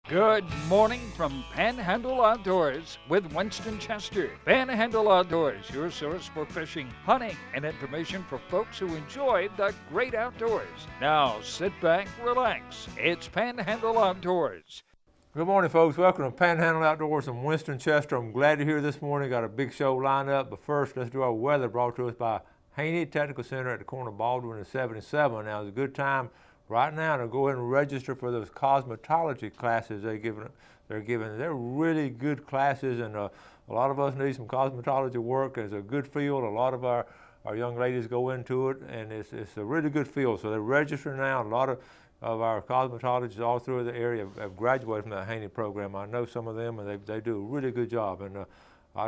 Good morning from Panhandle Outdoors with Winston Chester. Panhandle Outdoors, your source for fishing, hunting, and information for folks who enjoy the great outdoors. Now sit back, relax. It's Panhandle Outdoors. Good morning, folks. Welcome to Panhandle Outdoors. I'm Winston Chester. I'm glad you're here this morning. Got a big show lined up, but first, let's do our weather brought to us by Haney Technical Center at the corner of Baldwin and 77. Now, it's a good time right now to go ahead and register for those cosmetology classes they're giving. They're really good classes, and a lot of us need some cosmetology work. It's a good field. A lot of our young ladies go into it, and it's a really good field. So they're registering now. A lot of our cosmetologists all through the area have graduated from that Haney program. I know some of them, and they do a really good job. And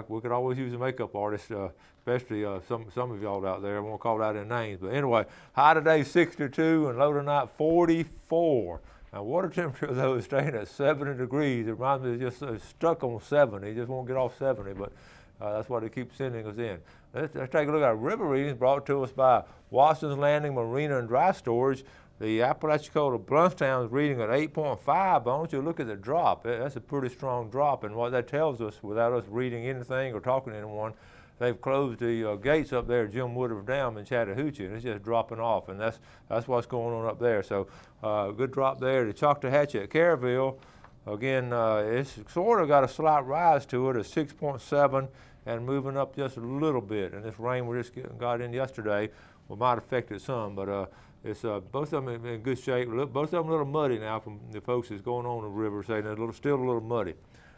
we could always use a makeup artist, especially some of y'all out there. I won't call out their names. But anyway, high today 62 and low tonight 44. Now water temperature though is staying at 70 degrees. It reminds me of just stuck on 70. It just won't get off 70, but that's why they keep sending us in. Let's take a look at our river readings brought to us by Watson's Landing Marina and Dry Storage. The Apalachicola Bluntstown is reading at 8.5, but I want you to look at the drop. That's a pretty strong drop, and what that tells us, without us reading anything or talking to anyone, they've closed the gates up there at Jim Woodruff Dam in Chattahoochee, and it's just dropping off, and that's what's going on up there. So good drop there. The Choctawhatchee at Caryville, again, it's sort of got a slight rise to it at 6.7 and moving up just a little bit. And this rain we just got in yesterday might affect it some, but it's both of them in good shape. Both of them a little muddy now from the folks that's going on the river, saying they're still a little muddy.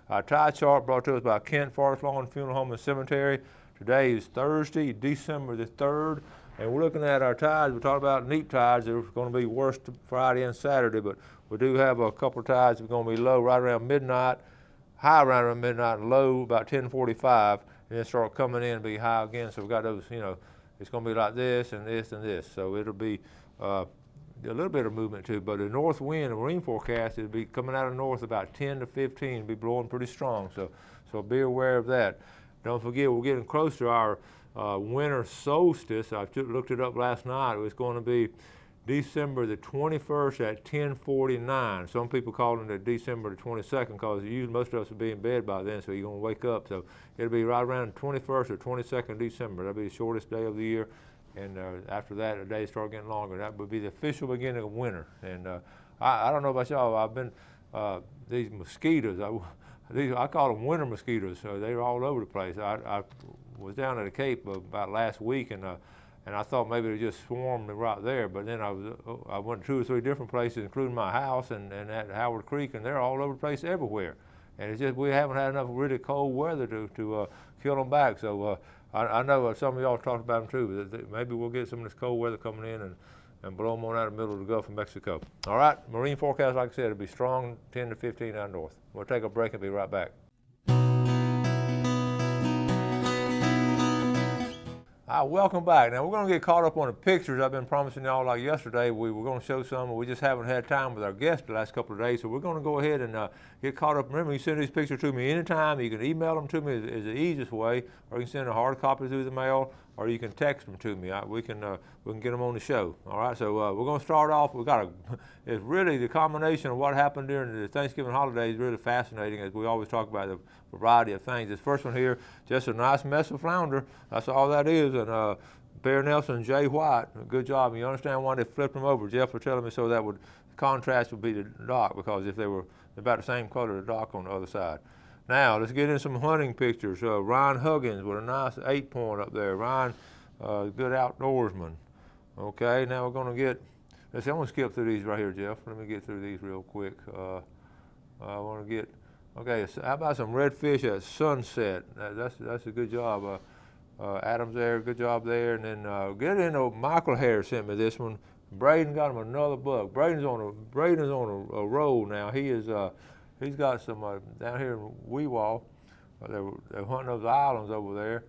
Our tide chart brought to us by Kent Forest Lawn Funeral Home and Cemetery. Today is Thursday, December the 3rd, and we're looking at our tides. We talked about neap tides. They're going to be worse Friday and Saturday, but we do have a couple of tides that are going to be low right around midnight, high around midnight, and low about 10:45, and then start coming in and be high again. So we've got those, it's going to be like this and this and this. So it'll be a little bit of movement too, but the north wind, the marine forecast, it'll be coming out of north about 10 to 15, be blowing pretty strong. So be aware of that. Don't forget, we're getting close to our winter solstice. I looked it up last night. It was going to be December the 21st at 10:49. Some people call it December the 22nd because usually most of us will be in bed by then, so you're going to wake up. So it'll be right around the 21st or 22nd December. That'll be the shortest day of the year. And after that, the days start getting longer. That would be the official beginning of winter. And I don't know about y'all. I've been these mosquitoes. I call them winter mosquitoes. So they're all over the place. I was down at the Cape about last week, and I thought maybe they just swarmed right there. But then I went to 2 or 3 different places, including my house and at Howard Creek, and they're all over the place everywhere. And it's just we haven't had enough really cold weather to kill them back. So. I know some of y'all talked about them too, but maybe we'll get some of this cold weather coming in and blow them on out of the middle of the Gulf of Mexico. All right, marine forecast, like I said, it'll be strong 10 to 15 out north. We'll take a break and be right back. Welcome back. Now we're going to get caught up on the pictures. I've been promising y'all like yesterday we were going to show some, but we just haven't had time with our guests the last couple of days. So we're going to go ahead and get caught up. Remember, you send these pictures to me anytime. You can email them to me is the easiest way, or you can send a hard copy through the mail, or you can text them to me. We can get them on the show. All right. So we're going to start off. It's really the combination of what happened during the Thanksgiving holiday is really fascinating, as we always talk about the variety of things. This first one here, just a nice mess of flounder. That's all that is. And Bear Nelson and Jay White, good job. You understand why they flipped them over? Jeff was telling me so that would contrast would be the dock, because if they were about the same color, the dock on the other side. Now let's get in some hunting pictures. Ryan Huggins with a nice 8-point up there. Ryan, good outdoorsman. Okay, now we're going to get. Let's see, I'm going to skip through these right here, Jeff. Let me get through these real quick. I want to get. Okay, so how about some redfish at sunset? That's a good job. Adam's there, good job there. And then get into Michael Hare sent me this one. Braden got him another buck. Braden's on a roll now. He's got some down here in Weewall. They're hunting those islands over there.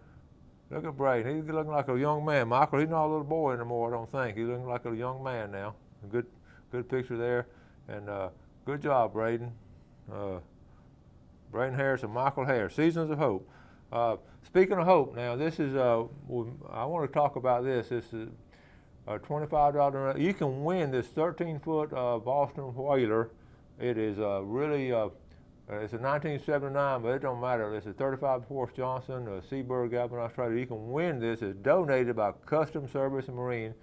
Look at Braden. He's looking like a young man. Michael, he's not a little boy anymore, I don't think. He's looking like a young man now. A good picture there. And good job, Braden. Braden Harris and Michael Hare, Seasons of Hope. Speaking of hope, now this is, I want to talk about this. This is a $25. You can win this 13-foot Boston Whaler It is really, it's a 1979, but it don't matter. It's a 35 horse Johnson, a Seabird galvanized trailer. You can win this. It's donated by Custom Service and Marine,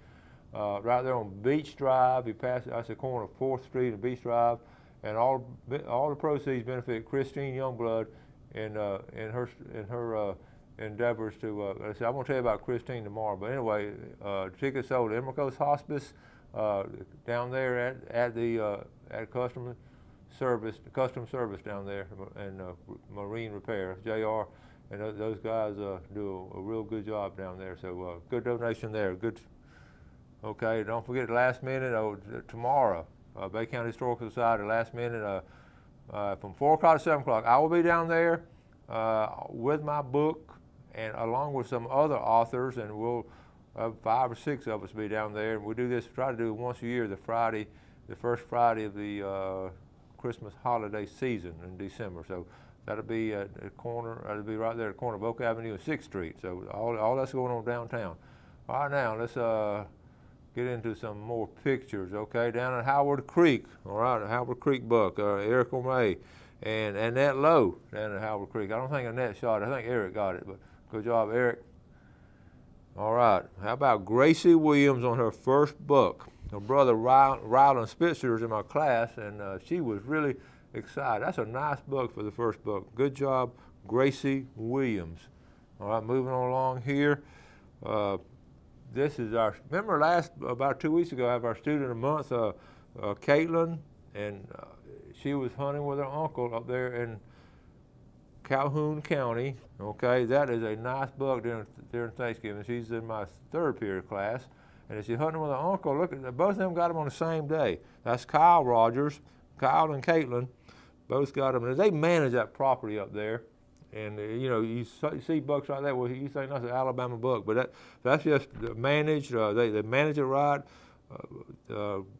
right there on Beach Drive. You pass it, that's the corner of 4th Street and Beach Drive, and all the proceeds benefit Christine Youngblood in her endeavors to. I'm going to tell you about Christine tomorrow, but anyway, tickets sold at Emerald Coast Hospice down there at Custom Service down there, and Marine Repair, JR, and those guys do a real good job down there. So good donation there. Good. Okay, don't forget last minute tomorrow, Bay County Historical Society last minute from 4 o'clock to 7 o'clock. I will be down there with my book and along with some other authors, and we'll 5 or 6 of us be down there. And we do this, try to do it once a year, the first Friday of the Christmas holiday season in December. So that'll be at the corner, that'll be right there at the corner of Oak Avenue and 6th Street. So all that's going on downtown. All right, now let's get into some more pictures, okay? Down at Howard Creek, all right, Howard Creek buck, Eric O'May and Annette Lowe down at Howard Creek. I don't think Annette shot it, I think Eric got it, but good job, Eric. All right, how about Gracie Williams on her first buck? Her brother Ryland Spitzer is in my class, and she was really excited. That's a nice buck for the first buck. Good job, Gracie Williams. All right, moving on along here. This is remember about 2 weeks ago, I have our student of the month, Caitlin, and she was hunting with her uncle up there in Calhoun County. Okay, that is a nice buck during Thanksgiving. She's in my 3rd period class, and she's hunting with her uncle. Look at both of them got them on the same day. That's Kyle Rogers, Kyle and Caitlin, both got them. And they manage that property up there. And you know, you see bucks like that. Well, you think that's an Alabama buck, but that's just managed. They manage it right.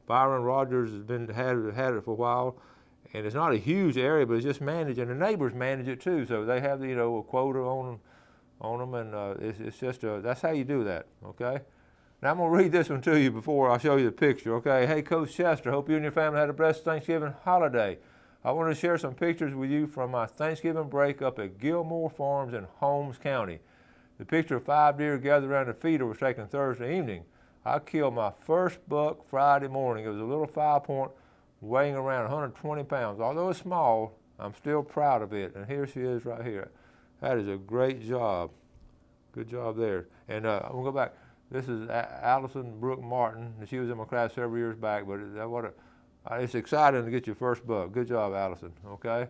Byron Rogers has had it for a while, and it's not a huge area, but it's just managed, and the neighbors manage it too. So they have a quota on them, and it's just that's how you do that. Okay. Now I'm gonna read this one to you before I show you the picture. Okay. Hey, Coach Chester. Hope you and your family had a blessed Thanksgiving holiday. I want to share some pictures with you from my Thanksgiving break up at Gilmore Farms in Holmes County. The picture of 5 deer gathered around the feeder was taken Thursday evening. I killed my first buck Friday morning. It was a little 5-point weighing around 120 pounds. Although it's small, I'm still proud of it. And here she is right here. That is a great job. Good job there. And I'm going to go back. This is Allison Brooke Martin. She was in my class several years back, but it's exciting to get your first buck. Good job, Allison, okay?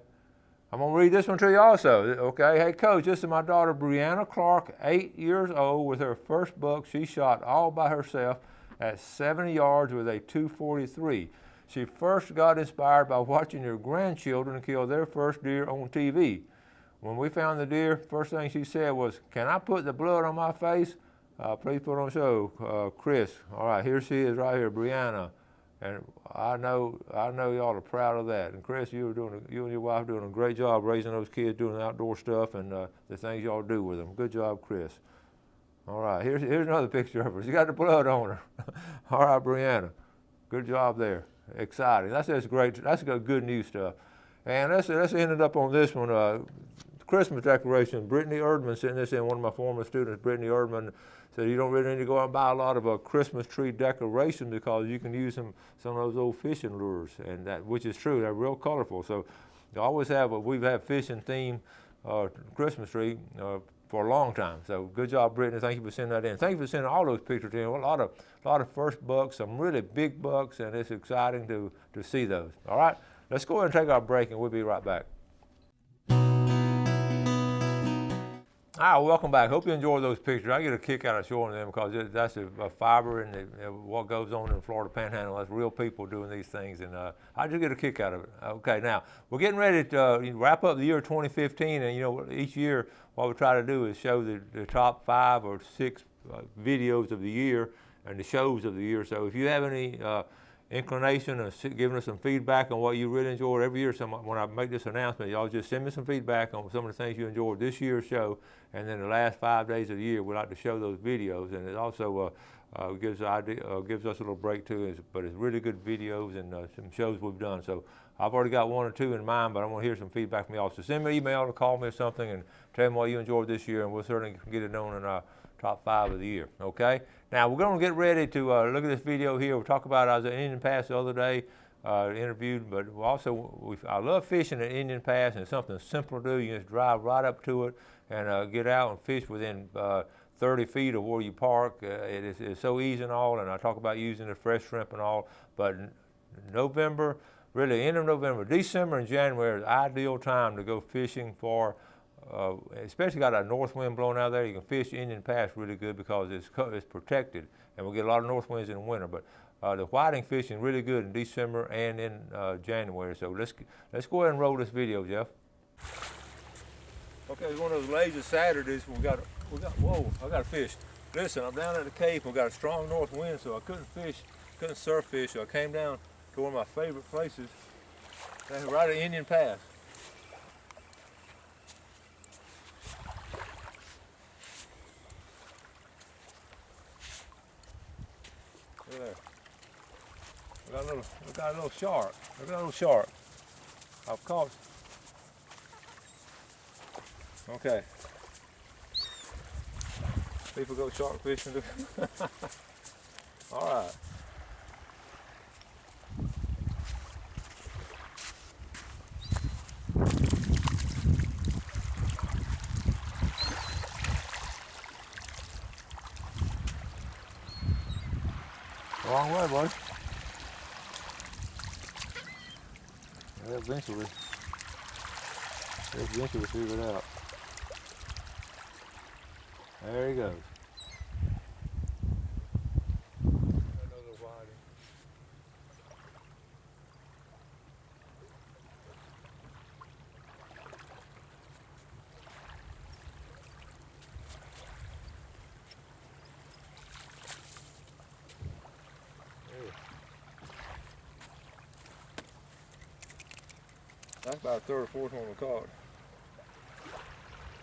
I'm gonna read this one to you also, okay? Hey, Coach, this is my daughter, Brianna Clark, 8 years old, with her first buck. She shot all by herself at 70 yards with a .243. She first got inspired by watching her grandchildren kill their first deer on TV. When we found the deer, first thing she said was, "Can I put the blood on my face? Please put on show, Chris." All right, here she is right here, Brianna. And I know y'all are proud of that. And Chris, you and your wife are doing a great job raising those kids, doing the outdoor stuff, and the things y'all do with them. Good job, Chris. All right, here's another picture of her. She got the blood on her. All right, Brianna, good job there. Exciting. That's great. That's good news stuff. And let's end it up on this one. Christmas decoration. Brittany Erdman sent this in. One of my former students, Brittany Erdman, said you don't really need to go out and buy a lot of Christmas tree decoration because you can use some of those old fishing lures, and which is true. They're real colorful. So you always we've had fishing theme Christmas tree for a long time. So good job, Brittany. Thank you for sending that in. Thank you for sending all those pictures in. A lot of first bucks, some really big bucks, and it's exciting to see those. All right, let's go ahead and take our break, and we'll be right back. All right, welcome back. Hope you enjoyed those pictures. I get a kick out of showing them because that's a fiber and what goes on in the Florida Panhandle. That's real people doing these things, and I just get a kick out of it. Okay, now we're getting ready to wrap up the year 2015, and each year what we try to do is show the top 5 or 6 videos of the year and the shows of the year. So if you have any inclination of giving us some feedback on what you really enjoyed every year, when I make this announcement, y'all just send me some feedback on some of the things you enjoyed this year's show, and then the last 5 days of the year we like to show those videos. And it's also gives us a little break too. But it's really good videos and some shows we've done. So I've already got one or two in mind, but I want to hear some feedback from y'all. So send me an email or call me or something and tell me what you enjoyed this year, and we'll certainly get it known in our top 5 of the year. Okay. Now we're going to get ready to look at this video here. We'll talk about, I was at Indian Pass the other day. Interviewed, but I love fishing at Indian Pass, and it's something simple to do. You just drive right up to it and get out and fish within 30 feet of where you park. It's so easy and all, and I talk about using the fresh shrimp and all, but November, really end of November, December and January is the ideal time to go fishing for, especially got a north wind blowing out there. You can fish Indian Pass really good because it's protected, and we'll get a lot of north winds in the winter, but the whiting fishing really good in December and in January. So let's go ahead and roll this video, Jeff. Okay, it's one of those lazy Saturdays. Whoa, I got to fish. Listen, I'm down at the Cape. We got a strong north wind, so I couldn't surf fish. So I came down to one of my favorite places, right at Indian Pass. Look there. We got a little shark. Look at that little shark. I've caught. Okay. People go shark fishing. All right. Wrong way, boy. Eventually figure it out. There he goes. Another whiting. That's about a third or fourth one we caught.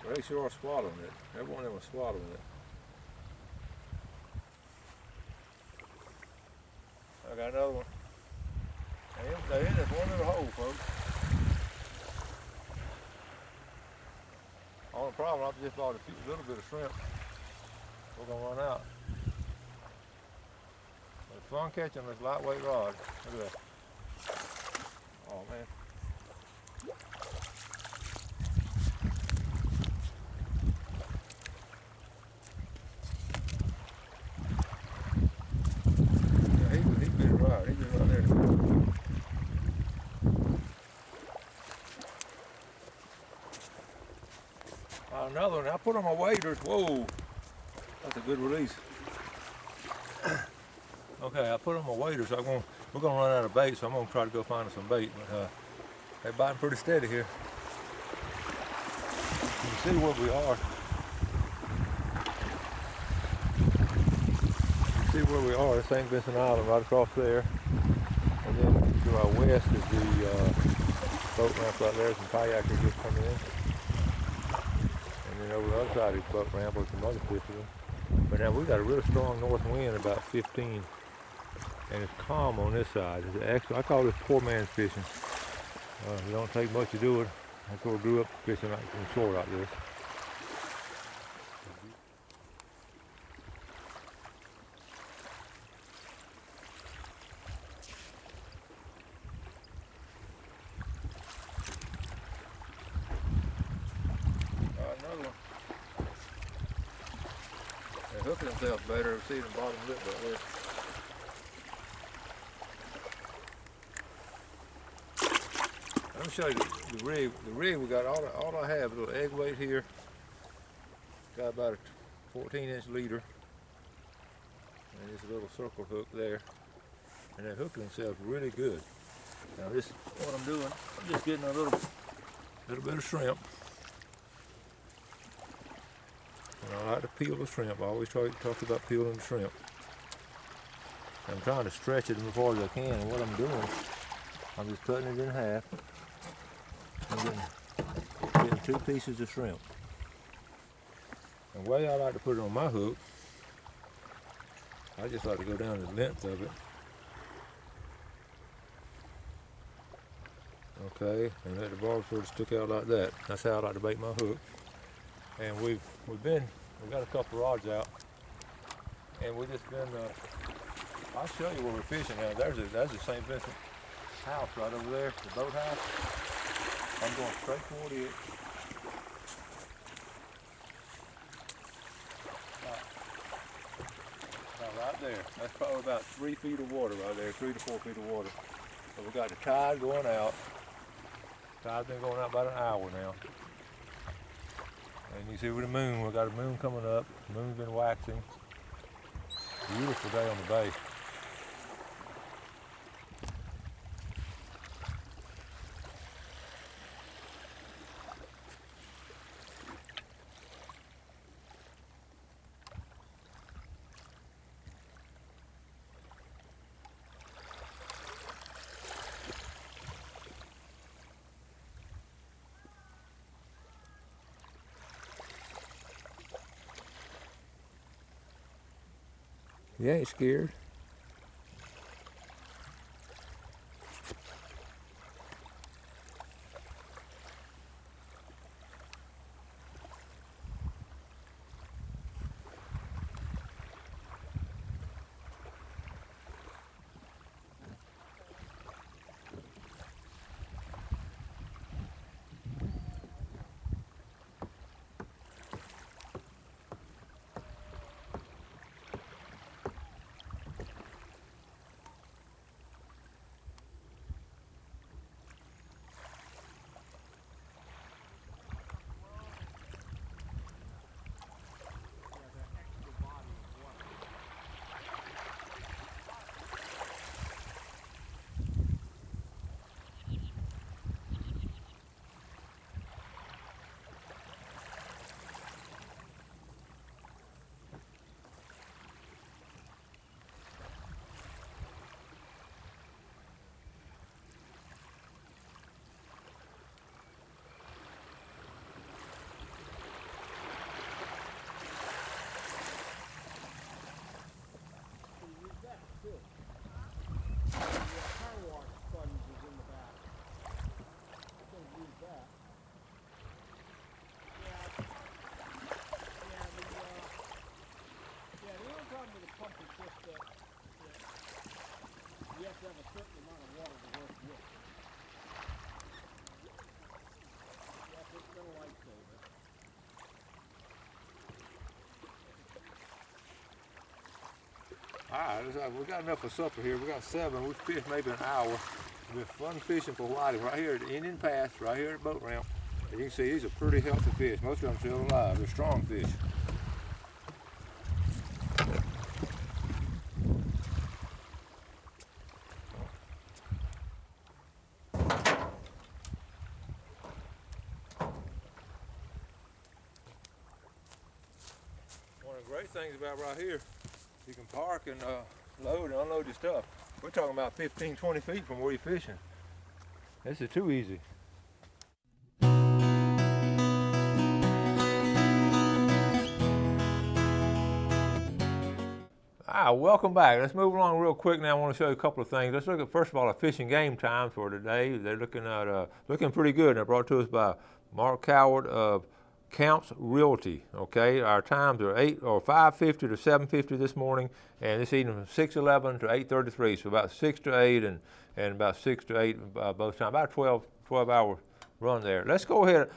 But they sure are swallowing it. Every one of them was swallowing it. I got another one. They're in this one little hole, folks. Only problem, I just bought a little bit of shrimp. We're gonna run out. It's fun catching this lightweight rod. Look at that. Oh man. Another one. I put on my waders. Whoa, that's a good release. Okay, I put on my waders. We're gonna run out of bait, so I'm gonna try to go find some bait. But they're biting pretty steady here. You can see where we are. You can see where we are. St. Vincent Island, right across there. And then to our west is the boat ramp right there. Some kayakers just coming in. And over the other side of the boat ramp with some other fishermen. But now we've got a really strong north wind, about 15, and it's calm on this side. I call this poor man's fishing. It don't take much to do it. I sort of grew up fishing from shore like this. Hooking themselves better. See the bottom lip right there. Let me show you the rig. The rig we got all I have, a little egg weight here. Got about a 14-inch leader. And this little circle hook there. And they're hooking themselves really good. Now this what I'm doing, I'm just getting a little bit of shrimp. And I like to peel the shrimp. I always talk about peeling the shrimp. I'm trying to stretch it as far as I can, and what I'm doing, I'm just cutting it in half. I'm getting 2 pieces of shrimp. And the way I like to put it on my hook, I I just like to go down the length of it. Okay, and let the barb sort of stick out like that. That's how I like to bait my hook. And we've got a couple rods out, and we've just been. I'll show you where we're fishing now. There's the St. Vincent house right over there, the boathouse. I'm going straight toward it. About right there. That's probably about 3 feet of water right there, 3 to 4 feet of water. So we got the tide going out. Tide's been going out about an hour now. And you see with the moon, we've got a moon coming up. The moon's been waxing. Beautiful day on the bay. You ain't scared. Alright, we got enough for supper here. We got 7. We fished maybe an hour. It's been fun fishing for whiting right here at the Indian Pass, right here at the boat ramp. And you can see these are pretty healthy fish. Most of them still alive. They're strong fish. One of the great things about right here, you can park and load and unload your stuff. We're talking about 15, 20 feet from where you're fishing. This is too easy. All right, welcome back. Let's move along real quick now. I want to show you a couple of things. Let's look at, first of all, the fishing game times for today. They're looking pretty good. They're brought to us by Mark Coward of Counts Realty. Okay, our times are 5:50 to 7:50 this morning, and this evening from 6:11 to 8:33. So about 6 to 8 and about 6 to 8 both times. About 12-hour run there. Let's go ahead.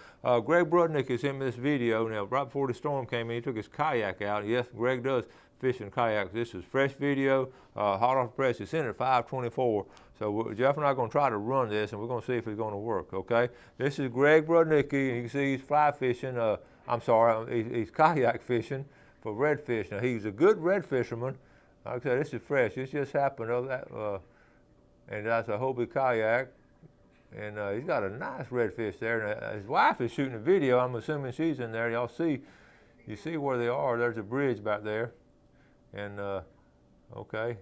Greg Brudnick is in this video now. Right before the storm came in, he took his kayak out. Yes, Greg does fish in kayaks. This is fresh video, hot off the press. It's in at 5:24. So Jeff and I are going to try to run this, and we're going to see if it's going to work. Okay. This is Greg Brudnicki. You can see he's fly fishing. He's kayak fishing for redfish. Now he's a good red fisherman. Like I said, this is fresh. This just happened. And that's a Hobie kayak. And he's got a nice redfish there. And his wife is shooting a video. I'm assuming she's in there. You see where they are. There's a bridge back there. And okay.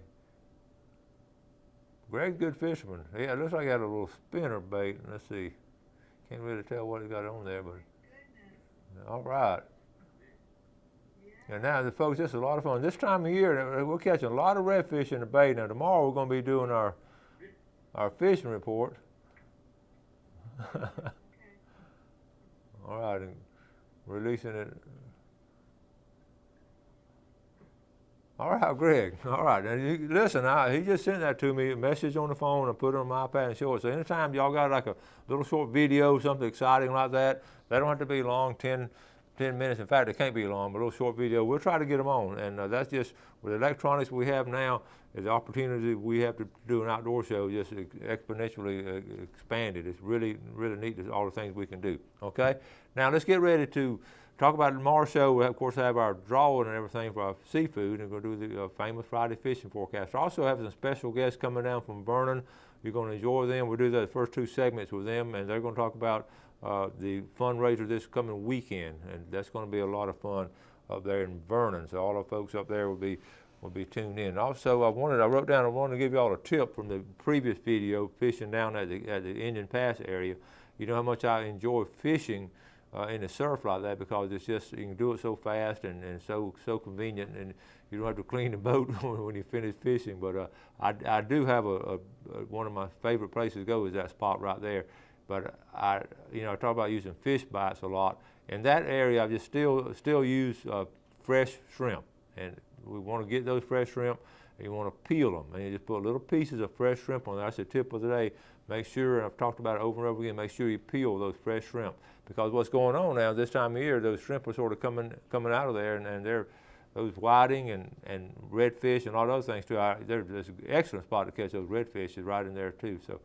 Greg's a good fisherman. Yeah, it looks like he had a little spinner bait. Let's see. Can't really tell what he got on there, but all right. And now, folks, this is a lot of fun. This time of year, we're catching a lot of redfish in the bay. Now, tomorrow we're going to be doing our fishing report. All right, and releasing it. All right, Greg. All right, now listen. He just sent that to me, a message on the phone. I put it on my iPad and show it. So anytime y'all got like a little short video, something exciting like that, they don't have to be long, 10 minutes. In fact, it can't be long, but a little short video. We'll try to get them on. And that's just, with the electronics we have now, the opportunity we have to do an outdoor show just exponentially expanded. It's really, really neat, all the things we can do. Okay? Now let's get ready to talk about tomorrow's show. We, of course, have our drawing and everything for our seafood, and we're going to do the famous Friday fishing forecast. We also have some special guests coming down from Vernon. You're going to enjoy them. We'll do the first 2 segments with them, and they're going to talk about the fundraiser this coming weekend, and that's going to be a lot of fun up there in Vernon. So all the folks up there will be tuned in. Also, I wrote down, I wanted to give you all a tip from the previous video, fishing down at the Indian Pass area. You know how much I enjoy fishing in the surf like that, because it's just, you can do it so fast and so convenient, and you don't have to clean the boat when you finish fishing. But I do have one of my favorite places to go is that spot right there. But I talk about using fish bites a lot. In that area, I just still use fresh shrimp, and we want to get those fresh shrimp, and you want to peel them, and you just put little pieces of fresh shrimp on there. That's the tip of the day. Make sure, and I've talked about it over and over again, make sure you peel those fresh shrimp, because what's going on now this time of year, those shrimp are sort of coming out of there, and they're those whiting and redfish and all those things too. There's an excellent spot to catch those redfish is right in there too. So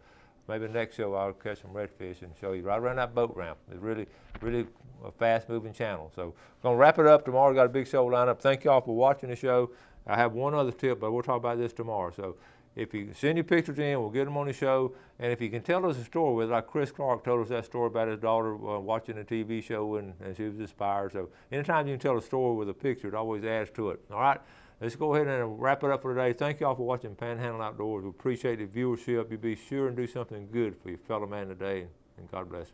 maybe the next show I'll catch some redfish and show you right around that boat ramp. It's really, really a fast-moving channel. So we're going to wrap it up tomorrow. We've got a big show lined up. Thank you all for watching the show. I have one other tip, but we'll talk about this tomorrow. So if you send your pictures in, we'll get them on the show. And if you can tell us a story with, like Chris Clark told us that story about his daughter watching a TV show and she was inspired. So anytime you can tell a story with a picture, it always adds to it. All right, let's go ahead and wrap it up for today. Thank you all for watching Panhandle Outdoors. We appreciate the viewership. You be sure and do something good for your fellow man today, and God bless.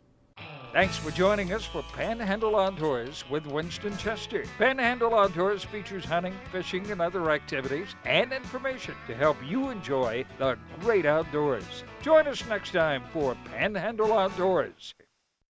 Thanks for joining us for Panhandle Outdoors with Winston Chester. Panhandle Outdoors features hunting, fishing, and other activities and information to help you enjoy the great outdoors. Join us next time for Panhandle Outdoors.